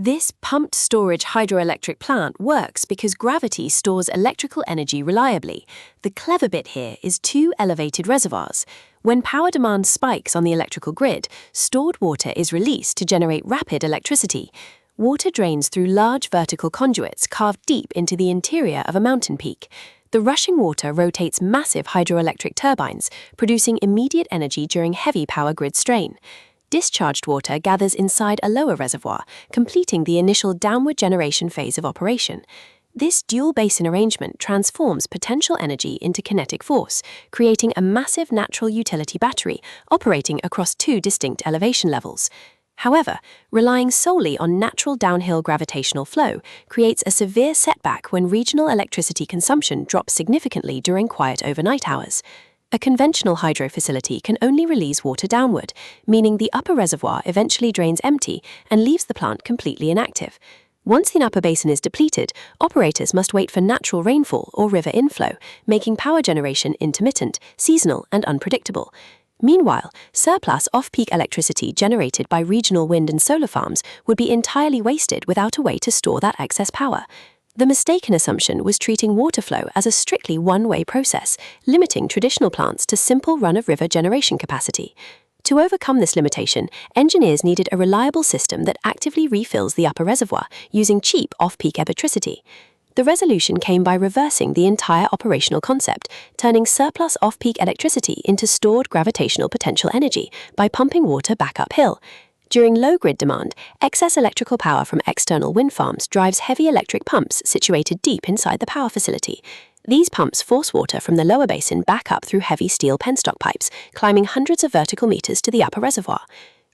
This pumped storage hydroelectric plant works because gravity stores electrical energy reliably. The clever bit here is two elevated reservoirs. When power demand spikes on the electrical grid, stored water is released to generate rapid electricity. Water drains through large vertical conduits carved deep into the interior of a mountain peak. The rushing water rotates massive hydroelectric turbines, producing immediate energy during heavy power grid strain. Discharged water gathers inside a lower reservoir, completing the initial downward generation phase of operation. This dual basin arrangement transforms potential energy into kinetic force, creating a massive natural utility battery operating across two distinct elevation levels. However, relying solely on natural downhill gravitational flow creates a severe setback when regional electricity consumption drops significantly during quiet overnight hours. A conventional hydro facility can only release water downward, meaning the upper reservoir eventually drains empty and leaves the plant completely inactive. Once the upper basin is depleted, operators must wait for natural rainfall or river inflow, making power generation intermittent, seasonal, and unpredictable. Meanwhile, surplus off-peak electricity generated by regional wind and solar farms would be entirely wasted without a way to store that excess power. The mistaken assumption was treating water flow as a strictly one-way process, limiting traditional plants to simple run-of-river generation capacity. To overcome this limitation, engineers needed a reliable system that actively refills the upper reservoir using cheap off-peak electricity. The resolution came by reversing the entire operational concept, turning surplus off-peak electricity into stored gravitational potential energy by pumping water back uphill. During low grid demand, excess electrical power from external wind farms drives heavy electric pumps situated deep inside the power facility. These pumps force water from the lower basin back up through heavy steel penstock pipes, climbing hundreds of vertical meters to the upper reservoir.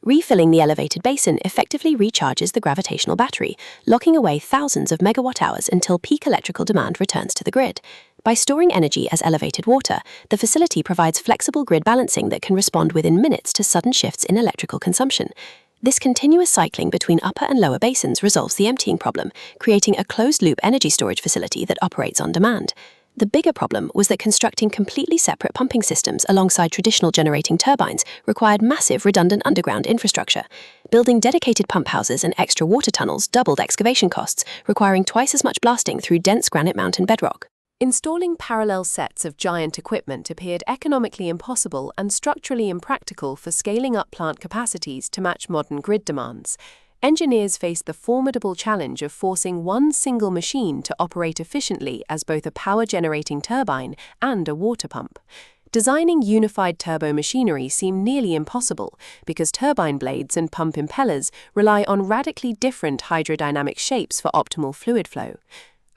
Refilling the elevated basin effectively recharges the gravitational battery, locking away thousands of megawatt-hours until peak electrical demand returns to the grid. By storing energy as elevated water, the facility provides flexible grid balancing that can respond within minutes to sudden shifts in electrical consumption. This continuous cycling between upper and lower basins resolves the emptying problem, creating a closed-loop energy storage facility that operates on demand. The bigger problem was that constructing completely separate pumping systems alongside traditional generating turbines required massive redundant underground infrastructure. Building dedicated pump houses and extra water tunnels doubled excavation costs, requiring twice as much blasting through dense granite mountain bedrock. Installing parallel sets of giant equipment appeared economically impossible and structurally impractical for scaling up plant capacities to match modern grid demands. Engineers faced the formidable challenge of forcing one single machine to operate efficiently as both a power-generating turbine and a water pump. Designing unified turbomachinery seemed nearly impossible because turbine blades and pump impellers rely on radically different hydrodynamic shapes for optimal fluid flow.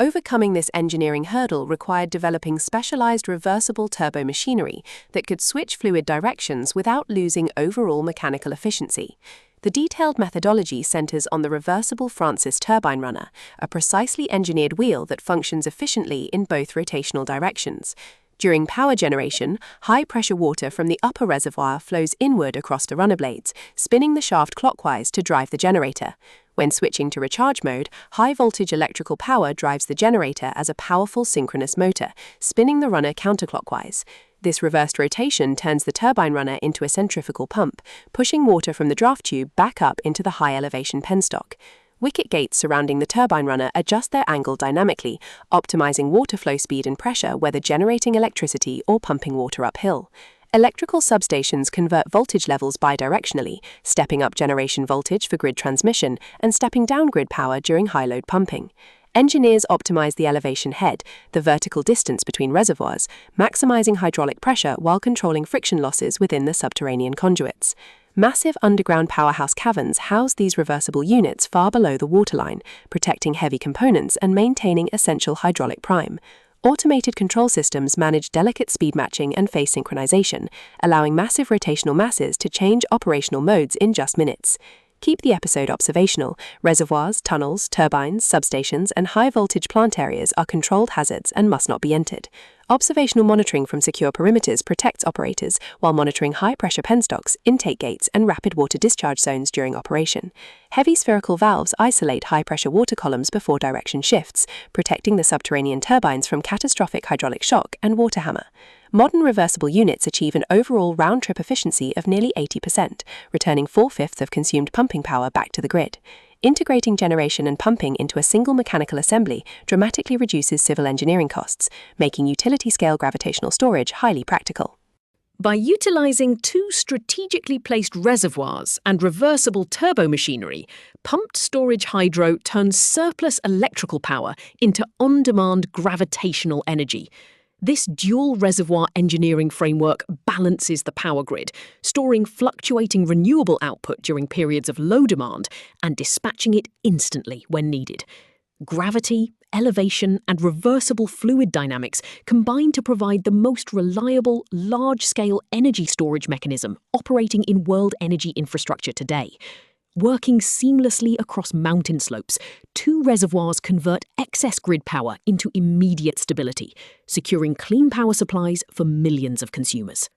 Overcoming this engineering hurdle required developing specialized reversible turbomachinery that could switch fluid directions without losing overall mechanical efficiency. The detailed methodology centers on the reversible Francis turbine runner, a precisely engineered wheel that functions efficiently in both rotational directions. During power generation, high-pressure water from the upper reservoir flows inward across the runner blades, spinning the shaft clockwise to drive the generator. When switching to recharge mode, high-voltage electrical power drives the generator as a powerful synchronous motor, spinning the runner counterclockwise. This reversed rotation turns the turbine runner into a centrifugal pump, pushing water from the draft tube back up into the high-elevation penstock. Wicket gates surrounding the turbine runner adjust their angle dynamically, optimizing water flow speed and pressure whether generating electricity or pumping water uphill. Electrical substations convert voltage levels bidirectionally, stepping up generation voltage for grid transmission and stepping down grid power during high-load pumping. Engineers optimize the elevation head, the vertical distance between reservoirs, maximizing hydraulic pressure while controlling friction losses within the subterranean conduits. Massive underground powerhouse caverns house these reversible units far below the waterline, protecting heavy components and maintaining essential hydraulic prime. Automated control systems manage delicate speed matching and phase synchronization, allowing massive rotational masses to change operational modes in just minutes. Keep the episode observational. Reservoirs, tunnels, turbines, substations, and high-voltage plant areas are controlled hazards and must not be entered. Observational monitoring from secure perimeters protects operators while monitoring high-pressure penstocks, intake gates, and rapid water discharge zones during operation. Heavy spherical valves isolate high-pressure water columns before direction shifts, protecting the subterranean turbines from catastrophic hydraulic shock and water hammer. Modern reversible units achieve an overall round-trip efficiency of nearly 80%, returning 4/5 of consumed pumping power back to the grid. Integrating generation and pumping into a single mechanical assembly dramatically reduces civil engineering costs, making utility-scale gravitational storage highly practical. By utilizing two strategically placed reservoirs and reversible turbomachinery, pumped storage hydro turns surplus electrical power into on-demand gravitational energy. This dual reservoir engineering framework balances the power grid, storing fluctuating renewable output during periods of low demand and dispatching it instantly when needed. Gravity, elevation, and reversible fluid dynamics combine to provide the most reliable, large-scale energy storage mechanism operating in world energy infrastructure today. Working seamlessly across mountain slopes, two reservoirs convert excess grid power into immediate stability, securing clean power supplies for millions of consumers.